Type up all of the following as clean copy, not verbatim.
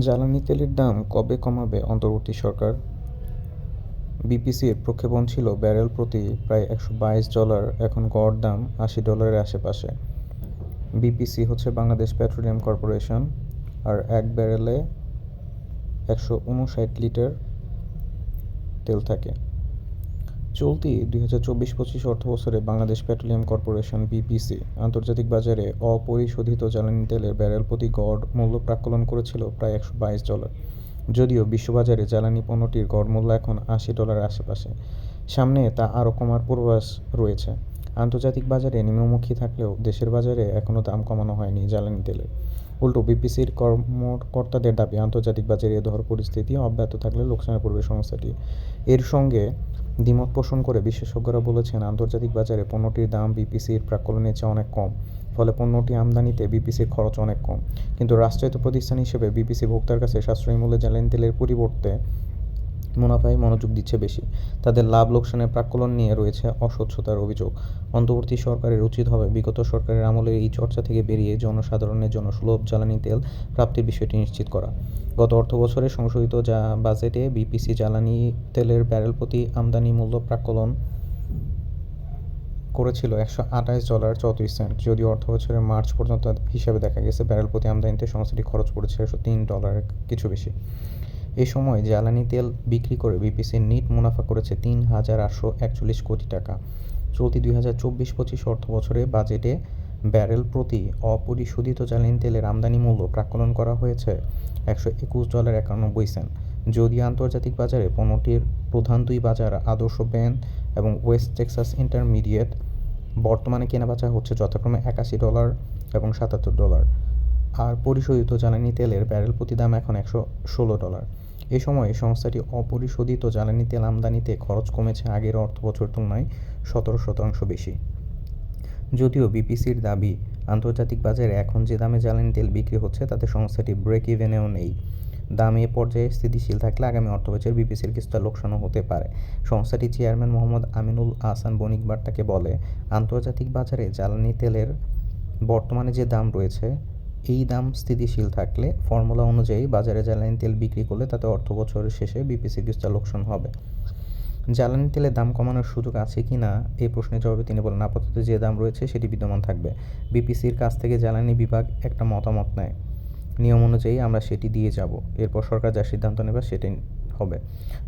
জ্বালানি তেলের দাম কবে কমাবে অন্তর্বর্তী সরকার? বিপিসির প্রক্ষেপণ ছিল ব্যারেল প্রতি প্রায় $122, এখন গড় দাম $80 আশেপাশে। বিপিসি হচ্ছে বাংলাদেশ পেট্রোলিয়াম কর্পোরেশন, আর এক ব্যারেলে 159 লিটার তেল থাকে। চলতি 2024-25 অর্থবছরে বাংলাদেশ পেট্রোলিয়াম কর্পোরেশন বিপিসি আন্তর্জাতিক বাজারে অপরিশোধিত জ্বালানি তেলের ব্যারেল প্রতি গড় মূল্য প্রাক্কলন করেছিল প্রায় $122। যদিও বিশ্ববাজারে জ্বালানি পণ্যটির গড় মূল্য এখন $80 আশেপাশে। সামনে তা আরও কমার পূর্বাভাস রয়েছে। আন্তর্জাতিক বাজারে নিম্নমুখী থাকলেও দেশের বাজারে এখনও দাম কমানো হয়নি জ্বালানি তেলের। উল্টো বিপিসির কর্মকর্তাদের দাবি, আন্তর্জাতিক বাজারে এ ধরনের পরিস্থিতি অব্যাহত থাকলে লোকসানে পড়বে সংস্থাটি। এর সঙ্গে দ্বিমত পোষণ করে বিশেষজ্ঞরা বলেছেন, আন্তর্জাতিক বাজারে পণ্যটির দাম বিপিসির প্রাক্কলনের চেয়ে অনেক কম, ফলে পণ্যটি আমদানিতে বিপিসির খরচ অনেক কম। কিন্তু রাষ্ট্রায়ত্ত প্রতিষ্ঠান হিসেবে বিপিসি ভোক্তার কাছে সাশ্রয়ী মূল্যে জ্বালানি তেলের পরিবর্তে মুনাফায় মনোযোগ দিচ্ছে বেশি। তাদের লাভ লোকসানের প্রাক্কলন নিয়ে রয়েছে অস্বচ্ছতার অভিযোগ। অন্তর্বর্তী সরকারের উচিত হবে বিগত সরকারের আমলের এই চর্চা থেকে বেরিয়ে জনসাধারণের জন্য সুলভ জ্বালানি তেল প্রাপ্তির বিষয়টি নিশ্চিত করা। গত অর্থবছরে সংশোধিত বাজেটে বিপিসি জ্বালানি তেলের ব্যারেল প্রতি আমদানি মূল্য প্রাক্কলন করেছিল $128.34। যদিও অর্থবছরের মার্চ পর্যন্ত হিসাবে দেখা গেছে ব্যারেল প্রতি আমদানিতে সংস্থাটি খরচ করেছে $103 কিছু বেশি। এ সময় জ্বালানি তেল বিক্রি করে বিপিসি নিট মুনাফা করেছে $3,841 কোটি টাকা। চলতি 2024-25 অর্থবছরে বাজেটে ব্যারেল প্রতি অপরিশোধিত জ্বালানি তেলের আমদানি মূল্য প্রাক্কলন করা হয়েছে $121.91। যদিও আন্তর্জাতিক বাজারে পণ্যটির প্রধান দুই বাজার আদর্শ ব্রেন্ট এবং ওয়েস্ট টেক্সাস ইন্টারমিডিয়েট বর্তমানে কেনাবেচা হচ্ছে যথাক্রমে $81 এবং $77, আর পরিশোধিত জ্বালানি তেলের ব্যারেল প্রতি দাম এখন $116। এ সময়ে সংস্থাটি অপরিশোধিত জ্বালানি তেল আমদানিতে খরচ কমেছে আগের অর্থবছরের তুলনায় 17% বেশি। যদিও বিপিসির দাবি, আন্তর্জাতিক বাজারে এখন যে দামে জ্বালানি তেল বিক্রি হচ্ছে তাতে সংস্থাটি ব্রেক ইভেনেও নেই। দাম এ পর্যায়ে স্থিতিশীল থাকলে আগামী অর্থবছরে বিপিসির কিছুটা লোকসানও হতে পারে। সংস্থাটির চেয়ারম্যান মোহাম্মদ আমিনুল আহসান বণিক বার্তাকে বলে, আন্তর্জাতিক বাজারে জ্বালানি তেলের বর্তমানে যে দাম রয়েছে এই দাম স্থিতিশীল থাকলে ফর্মুলা অনুযায়ী বাজারে জ্বালানি তেল বিক্রি করলে তাতে অর্থবছরের শেষে বিপিসির কিছুটা লোকসান হবে। জ্বালানি তেলের দাম কমানোর সুযোগ আছে কি না এই প্রশ্নের জবাবে তিনি বলেন, আপাতত যে দাম রয়েছে সেটি বিদ্যমান থাকবে। বিপিসির কাছ থেকে জ্বালানি বিভাগ একটা মতামত নেয়, নিয়ম অনুযায়ী আমরা সেটি দিয়ে যাব। এরপর সরকার যা সিদ্ধান্ত নেবে সেটাই হবে।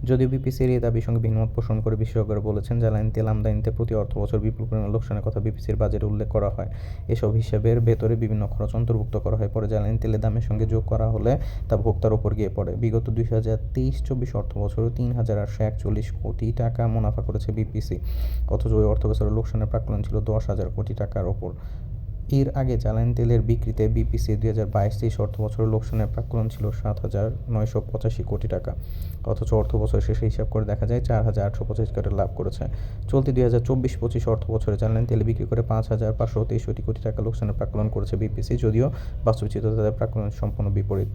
যদিও বিপিসির এই দাবির সঙ্গে ভিন্নমত পোষণ করে বিশেষজ্ঞরা বলেছেন, জ্বালানি তেল আমদানিতে প্রতি অর্থবছর বিপুল পরিমাণ লোকসানের কথা বিপিসির বাজেটে উল্লেখ করা হয়। এসব হিসাবের ভেতরে বিভিন্ন খরচ অন্তর্ভুক্ত করা হয়, পরে জ্বালানি তেলের দামের সঙ্গে যোগ করা হলে তা ভোক্তার ওপর গিয়ে পড়ে। বিগত 2023-24 অর্থবছরে $3,841 কোটি টাকা মুনাফা করেছে বিপিসি, অথচ ওই অর্থবছরের লোকসানের প্রাক্কলন ছিল $10,000 কোটি টাকার ওপর। এর আগে জ্বালানি তেলের বিক্রিতে বিপিসি 2022-23 অর্থবছরের লোকসানের প্রাক্কলন ছিল $7,985 কোটি টাকা, অথচ অর্থবছর শেষে হিসাব করে দেখা যায় $4,885 কোটি লাভ করেছে। চলতি 2024-25 অর্থবছরে জ্বালানি তেল বিক্রি করে $5,563 কোটি টাকা লোকসানের প্রাক্কলন করেছে বিপিসি, যদিও বাস্তব চিত্রে তাদের প্রাক্কলন সম্পূর্ণ বিপরীত।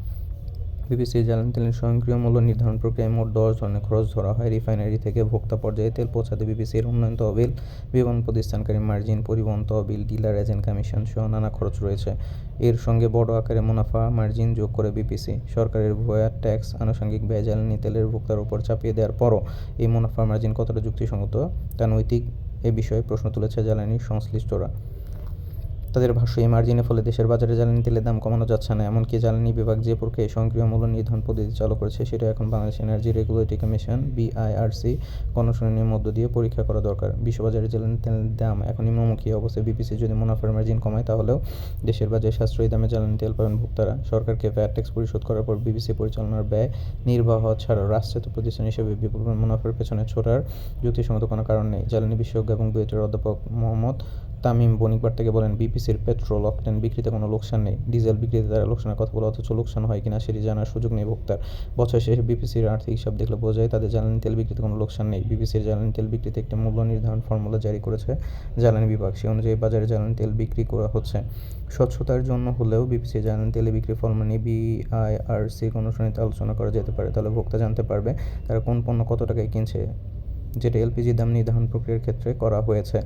বিপিসির জ্বালানি তেলের স্বয়ংক্রিয় মূল্য নির্ধারণ প্রক্রিয়ায় মোট 10 ধরনের খরচ ধরা হয়। রিফাইনারি থেকে ভোক্তা পর্যায়ে তেল পৌঁছাতে বিপিসির উন্নয়ন তহবিল, বিপণন প্রতিষ্ঠানকারী মার্জিন, পরিবহন তহবিল, ডিলার এজেন্ট কমিশন সহ নানা খরচ রয়েছে। এর সঙ্গে বড় আকারে মুনাফা মার্জিন যোগ করে বিপিসি। সরকারের ভ্যাট ট্যাক্স, আনুষঙ্গিক ব্যয় জ্বালানি তেলের ভোক্তার উপর চাপিয়ে দেওয়ার পরও এই মুনাফা মার্জিন কতটা যুক্তিসঙ্গত তা নৈতিক এ বিষয়ে প্রশ্ন তুলেছে জ্বালানি সংশ্লিষ্টরা। তাদের ভাষ্য, এই মার্জিনের ফলে দেশের বাজারে জ্বালানি তেলের দাম কমানো যাচ্ছে না। এমনকি জ্বালানি বিভাগ যে প্রক্রিয়ায় স্বয়ংক্রিয় মূল্য নির্ধারণ পদ্ধতি চালু করেছে সেটা এখন Bangladesh energy regulatory commission BIRC গণশুনানির মধ্য দিয়ে পরীক্ষা করা দরকার। বিশ্ববাজারে জ্বালানি তেলের দাম এখন নিম্নমুখী অবস্থায়। বিপিসি যদি মুনাফার মার্জিন কমায় তাহলেও দেশের বাজারে সাশ্রয়ী দামে জ্বালানি তেল পাবেন ভোক্তারা। সরকারকে ভ্যাট ট্যাক্স পরিশোধ করার পর বিপিসি পরিচালনার ব্যয় নির্বাহ ছাড়াও রাষ্ট্রায়ত্ত প্রতিষ্ঠান হিসেবে বিপুল মুনাফার পেছনে ছোটার যুক্তিসঙ্গত কোনো কারণ নেই। জ্বালানি বিশেষজ্ঞ এবং বুয়েটের অধ্যাপক মোহাম্মদ তামিম বণিক বার্তাকে বলেন, বিপিসির পেট্রোল অকটেন বিক্রিতে কোনো লোকসান নেই। ডিজেল বিক্রিতে তারা লোকসানের কথা বলে, অথচ লোকসান হয় কিনা সেটি জানার সুযোগ নেই ভোক্তার। বছর শেষে বিপিসির আর্থিক হিসাব দেখলে বোঝা যায় তাদের জ্বালানি তেল বিক্রিতে কোনো লোকসান নেই। বিপিসির জ্বালানি তেল বিক্রিতে একটি মূল্য নির্ধারণ ফর্মুলা জারি করেছে জ্বালানি বিভাগ, সে অনুযায়ী বাজারে জ্বালানি তেল বিক্রি করা হচ্ছে। স্বচ্ছতার জন্য হলেও বিপিসির জ্বালানি তেলে বিক্রি ফর্মুলা নিয়ে বিআইআরসি গণশুনানিতে আলোচনা করা যেতে পারে। তাহলে ভোক্তা জানতে পারবে তারা কোন পণ্য কত টাকায় কিনছে, যেটা এলপিজির দাম নির্ধারণ প্রক্রিয়ার ক্ষেত্রে করা হয়েছে।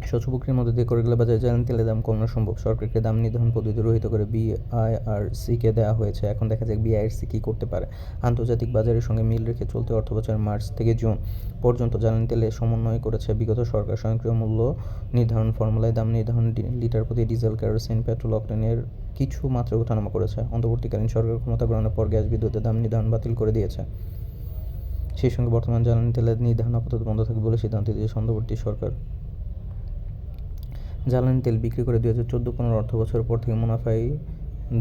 স্বচ্ছ প্রক্রিয়ার মধ্যে দিয়ে করে গেলে বাজারে জ্বালানি তেলের দাম কমানো সম্ভব। সরকারকে দাম নির্ধারণ পদ্ধতি রহিত করে বিআইআরসিকে দেওয়া হয়েছে। এখন দেখা যাক বিআইআরসি কী করতে পারে। আন্তর্জাতিক বাজারের সঙ্গে মিল রেখে চলতি অর্থবছরের মার্চ থেকে জুন পর্যন্ত জ্বালানি তেলে সমন্বয় করেছে বিগত সরকার। স্বয়ংক্রিয় মূল্য নির্ধারণ ফর্মুলায় দাম নির্ধারণ লিটার প্রতি ডিজেল, কেরোসিন, পেট্রোল, অকটেনের কিছু মাত্রা ওঠানামা করেছে। অন্তর্বর্তীকালীন সরকার ক্ষমতা গ্রহণের পর গ্যাস বিদ্যুতের দাম নির্ধারণ বাতিল করে দিয়েছে। সেই সঙ্গে বর্তমান জ্বালানি তেলের নির্ধারণ আপাতত বন্ধ থাকবে বলে সিদ্ধান্ত দিয়েছে অন্তর্বর্তী সরকার। জ্বালানি তেল বিক্রি করে 2014-15 অর্থবছর পর থেকে মুনাফায়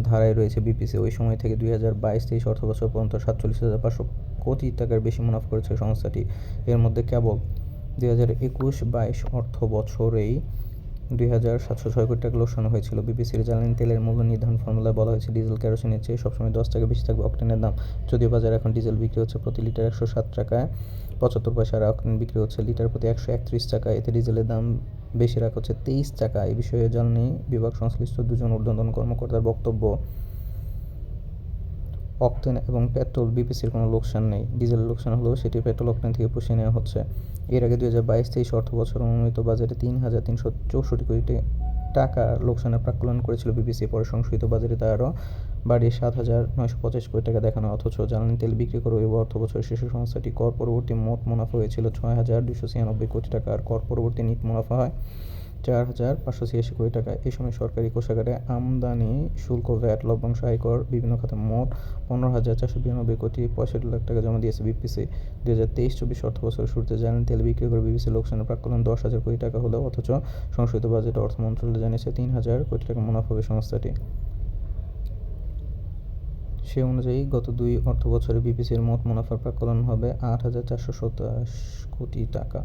ধারায় রয়েছে বিপিসি। ওই সময় থেকে 2022-23 অর্থবছর পর্যন্ত 47,500 কোটি টাকার বেশি মুনাফা করেছে সংস্থাটি। এর মধ্যে কেবল 2021-22 অর্থবছরেই 2,706 কোটি টাকা লোকসান হয়েছিল। বিপিসির জ্বালানি তেলের মূল্য নির্ধারণ ফর্মুলায় বলা হয়েছে ডিজেল, কেরোসিনের চেয়ে সবসময় 10 টাকা বেশি থাকবে অকটেনের দাম। যদিও বাজারে এখন ডিজেল বিক্রি হচ্ছে প্রতি লিটার 107 টাকায় 75 পয়সা, আর অকটেন বিক্রি হচ্ছে লিটার প্রতি 131 টাকা। এতে ডিজেলের দাম বেশি রাখা হচ্ছে 23 টাকা। এই বিষয়ে জ্বালানি বিভাগ সংশ্লিষ্ট দুজন ঊর্ধ্বতন কর্মকর্তার বক্তব্য, অকটেন এবং পেট্রোল বিপিসির কোনো লোকসান নেই। ডিজেলের লোকসান হলেও সেটি পেট্রোল অকটেন থেকে পুষিয়ে নেওয়া হচ্ছে। এর আগে 2022-23 অর্থবছর অনুমোদিত বাজেটে 3,364 কোটি টাকা লোকসানের প্রাক্কলন করেছিল বিপিসি। পরে সংশোধিত বাজেটে তা আরও বাড়িয়ে 7,985 কোটি টাকা দেখানো। অথচ জ্বালানি তেল বিক্রি করে ওই অর্থবছরের শেষে সংস্থাটি কর পরবর্তী মোট মুনাফা হয়েছিল 6,296 কোটি টাকা, আর কর পরবর্তী নিট মুনাফা হয় 4,586 কোটি টাকা। এ সময় সরকারি কোষাগারে আমদানি শুল্ক, ভ্যাট, লভ্যাংশ, আয়কর, বিভিন্ন খাতে মোট 15,492 কোটি 65 লাখ টাকা জমা দিয়েছে বিপিসি। 2023-24 অর্থবছরের শুরুতে জ্বালানি তেল বিক্রি করে বিপিসি লোকসানের প্রাক্কলন 10,000 কোটি টাকা হলেও অথচ সংশোধিত বাজেটে অর্থ মন্ত্রণালয় জানিয়েছে 3,000 কোটি টাকা মুনাফা হবে সংস্থাটি। সে অনুযায়ী গত 2 অর্থবছরে বিপিসির মোট মুনাফার প্রাক্কলন হবে 8,427 কোটি টাকা।